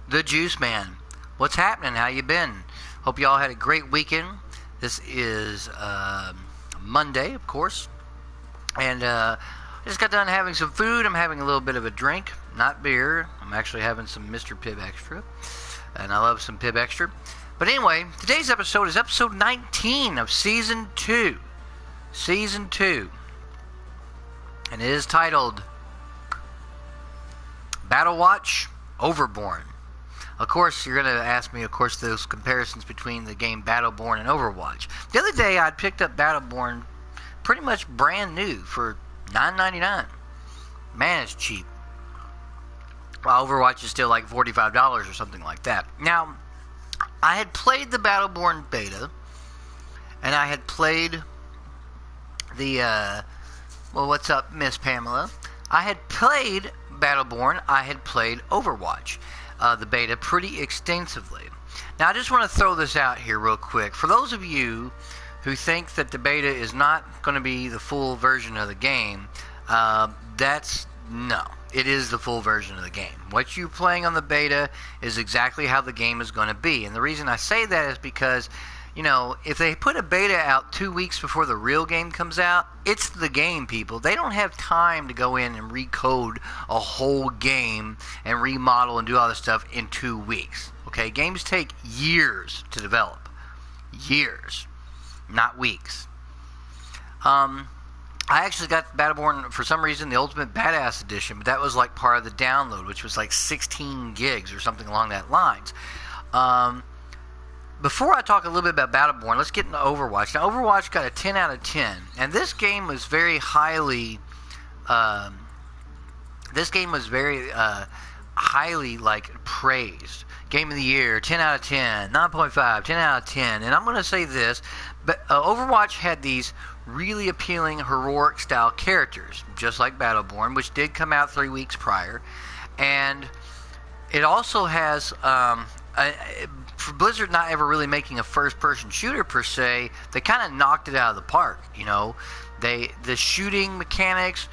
the Juice Man. What's happening? How you been? Hope you all had a great weekend. This is Monday, of course, and I just got done having some food. I'm having a little bit of a drink, not beer. I'm actually having some Mr. Pibb Extra, and I love some Pibb Extra. But anyway, today's episode is episode 19 of Season 2. Season 2. And it is titled Battlewatch Overborn. Of course, you're going to ask me, those comparisons between the game Battleborn and Overwatch. The other day, I picked up Battleborn pretty much brand new for $9.99. Man, it's cheap. While Overwatch is still like $45 or something like that. Now, I had played the Battleborn beta, and I had played the, what's up, Miss Pamela? I had played Battleborn, I had played Overwatch, the beta, pretty extensively. Now, I just want to throw this out here real quick. For those of you who think that the beta is not going to be the full version of the game, no. It is the full version of the game. What you're playing on the beta is exactly how the game is going to be. And the reason I say that is because, you know, if they put a beta out 2 weeks before the real game comes out, it's the game, people. They don't have time to go in and recode a whole game and remodel and do all this stuff in 2 weeks. Okay, games take years to develop. Years, not weeks. I actually got Battleborn, for some reason, the Ultimate Badass Edition, but that was like part of the download, which was like 16 gigs or something along that lines. Before I talk a little bit about Battleborn, let's get into Overwatch. Now, Overwatch got a 10 out of 10, and this game was very highly, like, praised. Game of the Year, 10 out of 10, 9.5, 10 out of 10, and I'm going to say this, but Overwatch had these really appealing heroic style characters, just like Battleborn, which did come out 3 weeks prior, and it also has, for Blizzard not ever really making a first-person shooter per se, they kind of knocked it out of the park. You know, the shooting mechanics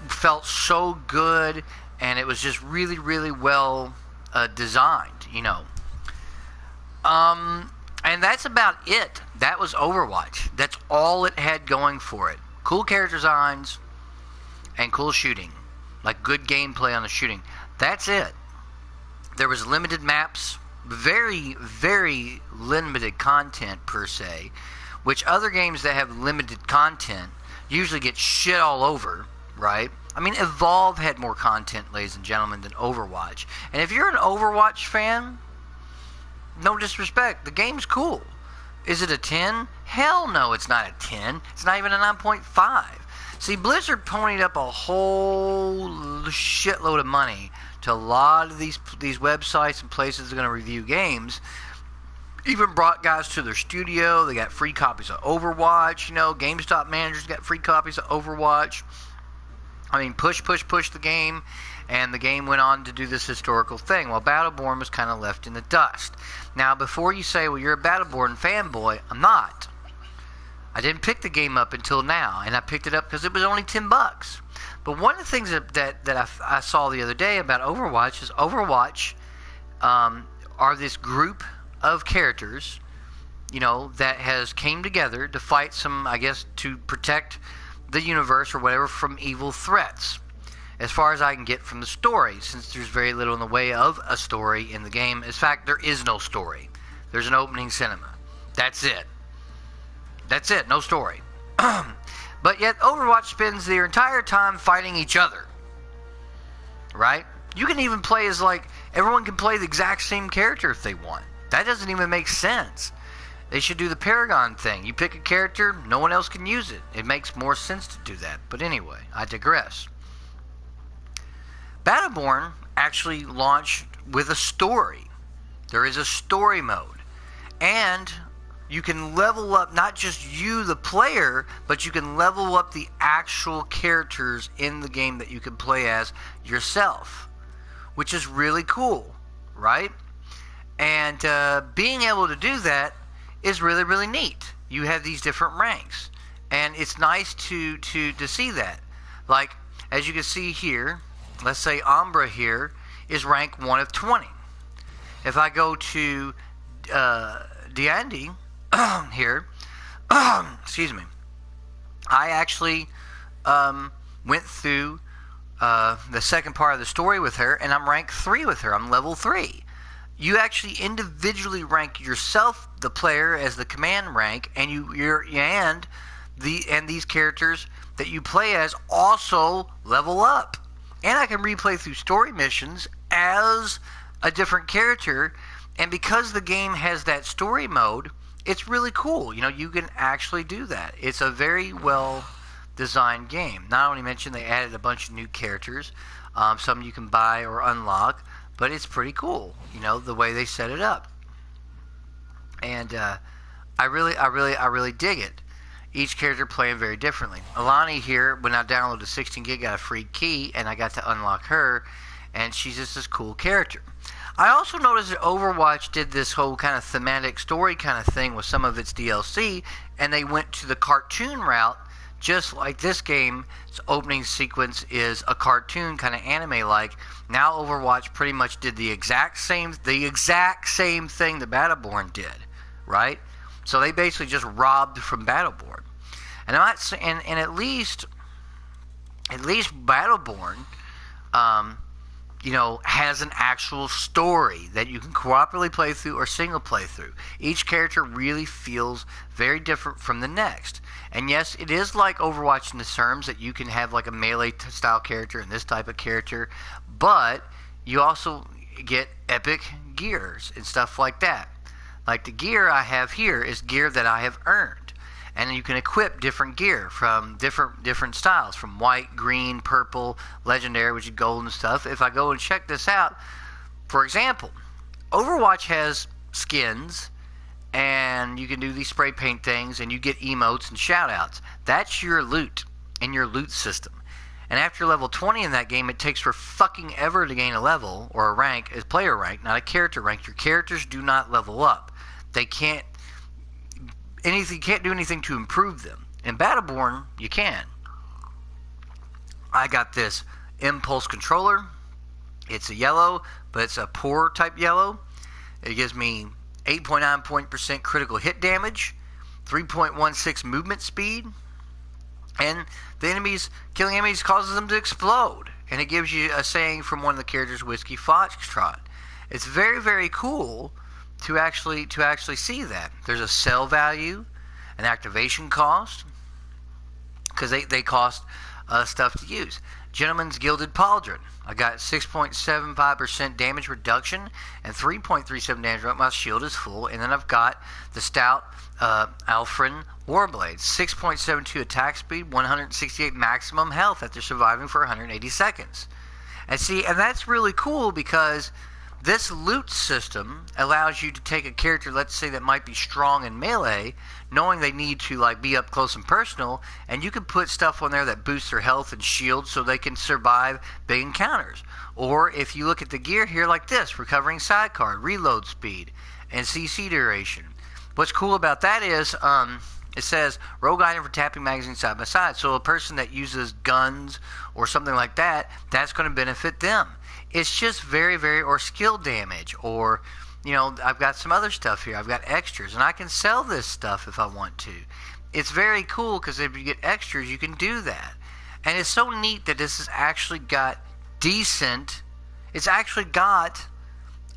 felt so good, and it was just really, really well designed. You know, and that's about it. That was Overwatch. That's all it had going for it. Cool character designs and cool shooting, like good gameplay on the shooting. That's it. There was limited maps. Very, very limited content per se, which other games that have limited content usually get shit all over, right? I mean, Evolve had more content, ladies and gentlemen, than Overwatch. And if you're an Overwatch fan, no disrespect, the game's cool. Is it a 10? Hell no, it's not a 10. It's not even a 9.5. See, Blizzard ponied up a whole shitload of money to a lot of these websites and places that are going to review games. Even brought guys to their studio. They got free copies of Overwatch. You know, GameStop managers got free copies of Overwatch. I mean, push the game, and the game went on to do this historical thing, while Battleborn was kind of left in the dust. Now, before you say, well, you're a Battleborn fanboy, I'm not. I didn't pick the game up until now, and I picked it up because it was only $10. But one of the things that I saw the other day about Overwatch is Overwatch are this group of characters, you know, that has came together to fight some, I guess, to protect the universe or whatever from evil threats. As far as I can get from the story, since there's very little in the way of a story in the game. In fact, there is no story. There's an opening cinema. That's it. That's it. No story. But yet, Overwatch spends their entire time fighting each other. Right? You can even play as, like, everyone can play the exact same character if they want. That doesn't even make sense. They should do the Paragon thing. You pick a character, no one else can use it. It makes more sense to do that. But anyway, I digress. Battleborn actually launched with a story. There is a story mode. And you can level up not just you, the player, but you can level up the actual characters in the game that you can play as yourself, which is really cool, right? And being able to do that is really, really neat. You have these different ranks, and it's nice to see that. Like, as you can see here, let's say Umbra here is rank 1 of 20. If I go to D'Andy here, excuse me, I actually went through the second part of the story with her, and I'm rank 3 with her. I'm level 3. You actually individually rank yourself, the player, as the command rank, and these characters that you play as also level up. And I can replay through story missions as a different character, and because the game has that story mode, it's really cool. You can actually do that. It's a very well designed game. Not only mentioned they added a bunch of new characters, some you can buy or unlock, but it's pretty cool, the way they set it up. And I really dig it. Each character playing very differently. Alani here, when I downloaded the 16 gig, got a free key, and I got to unlock her, and she's just this cool character. I also noticed that Overwatch did this whole kind of thematic story kind of thing with some of its DLC, and they went to the cartoon route, just like this game's opening sequence is a cartoon kind of anime-like. Now Overwatch pretty much did the exact same thing that Battleborn did, right? So they basically just robbed from Battleborn, and at least Battleborn, has an actual story that you can cooperatively play through or single play through. Each character really feels very different from the next. And yes, it is like Overwatch in the terms that you can have like a melee style character and this type of character, but you also get epic gears and stuff like that. Like the gear I have here is gear that I have earned. And you can equip different gear from different styles, from white, green, purple, legendary, which is gold and stuff. If I go and check this out, for example, Overwatch has skins, and you can do these spray paint things, and you get emotes and shoutouts. That's your loot in your loot system. And after level 20 in that game, it takes for fucking ever to gain a level or a rank, a player rank, not a character rank. Your characters do not level up. They can't do anything to improve them. In Battleborn, you can. I got this Impulse controller. It's a yellow, but it's a poor type yellow. It gives me 8.9% critical hit damage, 3.16 movement speed, and killing enemies causes them to explode. And it gives you a saying from one of the characters, Whiskey Foxtrot. It's very, very cool to actually see that. There's a sell value, an activation cost, because they cost stuff to use. Gentleman's Gilded Pauldron. I got 6.75% damage reduction and 3.37 damage when my shield is full. And then I've got the Stout Alfrin Warblade. 6.72 attack speed, 168 maximum health after surviving for 180 seconds. And that's really cool because this loot system allows you to take a character, let's say, that might be strong in melee, knowing they need to be up close and personal, and you can put stuff on there that boosts their health and shield so they can survive big encounters. Or if you look at the gear here like this, recovering sidecar, reload speed, and CC duration. What's cool about that is it says rogue item for tapping magazine side by side. So a person that uses guns or something like that, that's going to benefit them. It's just very, very, or skill damage, or, I've got some other stuff here. I've got extras, and I can sell this stuff if I want to. It's very cool because if you get extras, you can do that. And it's so neat that this has actually got it's actually got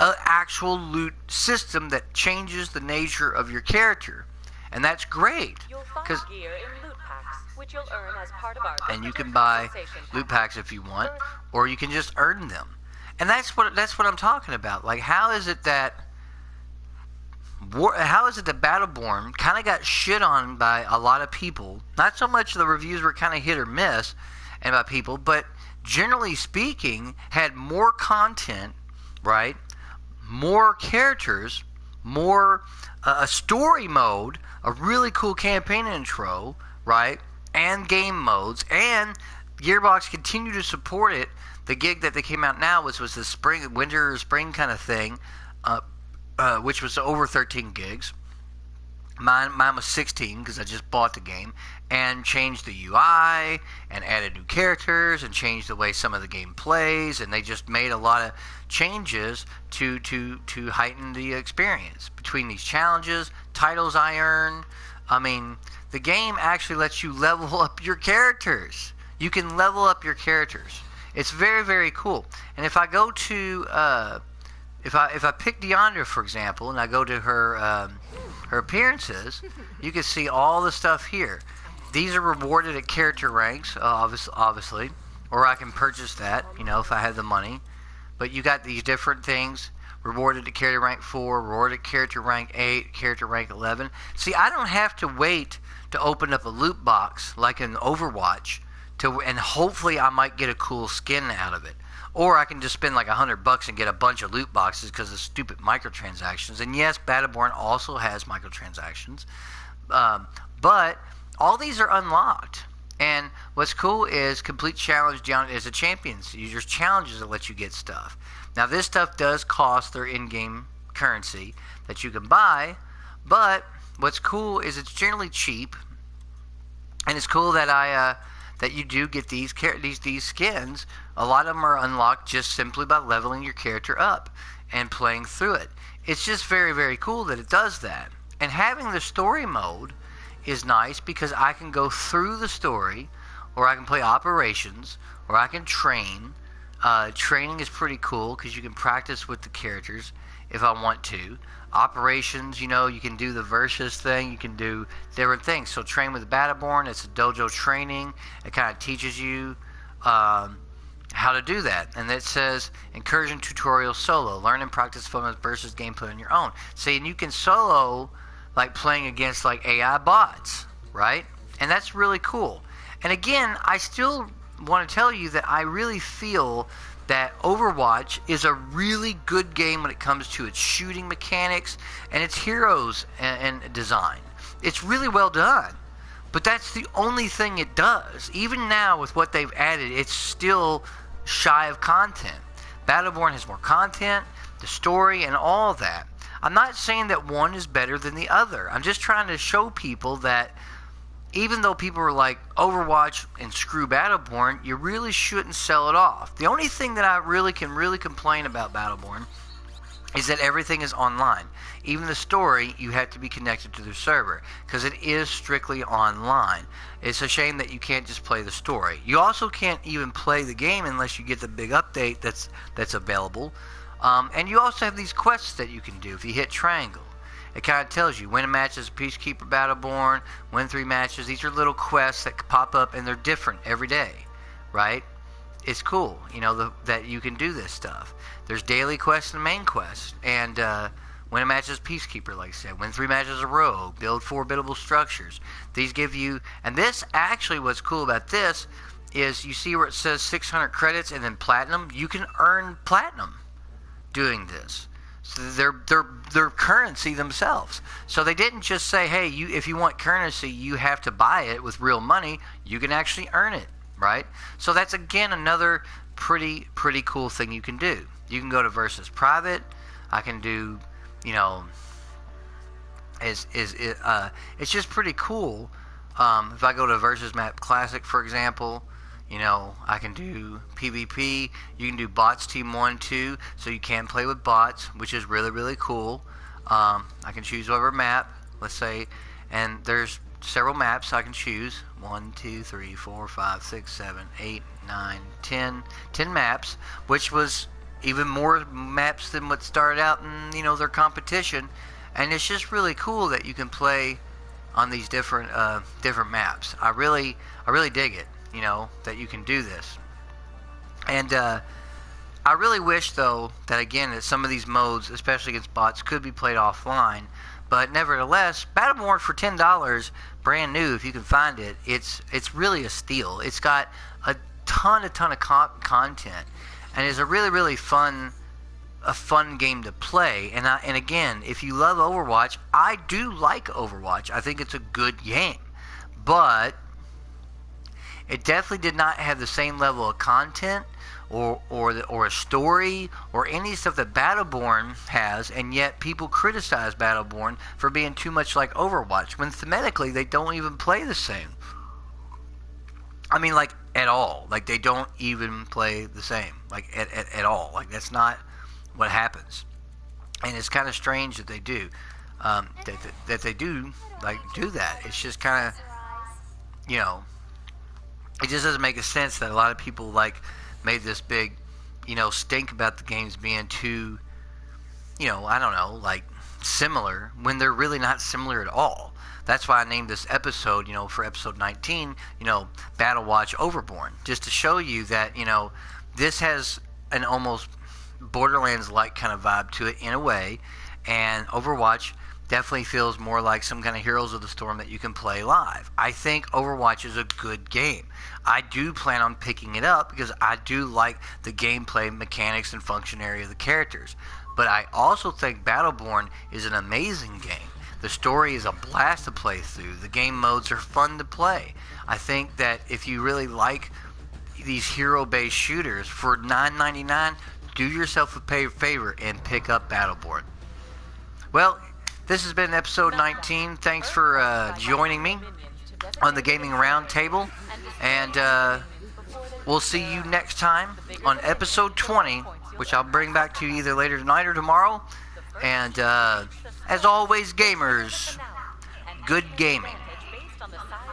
an actual loot system that changes the nature of your character. And that's great. You'll find gear in loot packs, which you'll earn as part of our and you can buy loot packs if you want, or you can just earn them. And that's what I'm talking about. Like, how is it that Battleborn kind of got shit on by a lot of people? Not so much the reviews were kind of hit or miss, and by people, but generally speaking, had more content, right? More characters, more a story mode, a really cool campaign intro, right? And game modes, and Gearbox continued to support it. The gig that they came out now was the winter or spring kind of thing, which was over 13 gigs. Mine was 16 because I just bought the game, and changed the UI and added new characters and changed the way some of the game plays, and they just made a lot of changes to heighten the experience between these challenges, titles I earn. I mean, the game actually lets you level up your characters. You can level up your characters. It's very, very cool. And if I go to if I pick Deandra, for example, and I go to her appearances, you can see all the stuff here. These are rewarded at character ranks, obviously, or I can purchase that, if I have the money. But you got these different things: rewarded at character rank 4, rewarded at character rank 8, character rank 11. See, I don't have to wait to open up a loot box like in Overwatch, and hopefully I might get a cool skin out of it. Or I can just spend like $100 and get a bunch of loot boxes because of stupid microtransactions. And yes, Battleborn also has microtransactions. But all these are unlocked. And what's cool is complete challenge down as a champion. So there's challenges that let you get stuff. Now this stuff does cost their in-game currency that you can buy. But what's cool is it's generally cheap. And it's cool that that you do get these skins. A lot of them are unlocked just simply by leveling your character up and playing through it. It's just very, very cool that it does that. And having the story mode is nice because I can go through the story, or I can play operations, or I can train. Training is pretty cool because you can practice with the characters if I want to. Operations, you can do the versus thing. You can do different things. So train with Battleborn. It's a dojo training. It kind of teaches you how to do that. And it says incursion tutorial solo. Learn and practice from versus gameplay on your own. See, and you can solo like playing against like AI bots, right? And that's really cool. And again, I still want to tell you that I really feel that Overwatch is a really good game when it comes to its shooting mechanics and its heroes and design. It's really well done. But that's the only thing it does. Even now with what they've added, it's still shy of content. Battleborn has more content, the story, and all that. I'm not saying that one is better than the other. I'm just trying to show people that even though people are like Overwatch and screw Battleborn, you really shouldn't sell it off. The only thing that I really complain about Battleborn is that everything is online. Even the story, you have to be connected to the server because it is strictly online. It's a shame that you can't just play the story. You also can't even play the game unless you get the big update that's available. And you also have these quests that you can do if you hit triangle. It kind of tells you win a match as a Peacekeeper Battleborn, win 3 matches. These are little quests that pop up and they're different every day, right? It's cool, that you can do this stuff. There's daily quests and main quests. And win a match as Peacekeeper, like I said. Win 3 matches as a Rogue. Build 4 biddable structures. These give you... And this, actually, what's cool about this is you see where it says 600 credits and then platinum. You can earn platinum doing this. So they're currency themselves. So they didn't just say, hey, if you want currency, you have to buy it with real money. You can actually earn it, right? So that's, again, another pretty cool thing you can do. You can go to versus private. I can do, it's just pretty cool. If I go to versus map classic, for example, I can do PvP. You can do bots team 1, 2, so you can play with bots, which is really, really cool. I can choose whatever map, let's say, and there's several maps I can choose. 1, 2, 3, 4, 5, 6, 7, 8, 9, 10. 10 maps, which was even more maps than what started out in, their competition. And it's just really cool that you can play on these different maps. I really dig it. That you can do this. And I really wish, though, that again, that some of these modes, especially against bots, could be played offline. But nevertheless, Battleborn for $10, brand new, if you can find it, it's really a steal. It's got a ton of content, and it's a really, really fun game to play. And again, if you love Overwatch, I do like Overwatch. I think it's a good game, but It definitely did not have the same level of content or a story or any stuff that Battleborn has, and yet people criticize Battleborn for being too much like Overwatch when thematically they don't even play the same. I mean, like, at all. Like, they don't even play the same. Like, at all. Like, that's not what happens. And it's kind of strange that they do. That they do, like, do that. It's just kind of, you know, it just doesn't make a sense that a lot of people, like, made this big, you know, stink about the games being too, you know, I don't know, like, similar when they're really not similar at all. That's why I named this episode, you know, for episode 19, you know, Battlewatch Overborn, just to show you that, you know, this has an almost Borderlands-like kind of vibe to it in a way, and Overwatch definitely feels more like some kind of Heroes of the Storm that you can play live. I think Overwatch is a good game. I do plan on picking it up because I do like the gameplay mechanics and functionality of the characters. But I also think Battleborn is an amazing game. The story is a blast to play through. The game modes are fun to play. I think that if you really like these hero-based shooters, for $9.99, do yourself a favor and pick up Battleborn. Well, this has been episode 19. Thanks for joining me on the Gaming Roundtable. And we'll see you next time on episode 20, which I'll bring back to you either later tonight or tomorrow. And as always, gamers, good gaming. Based on the size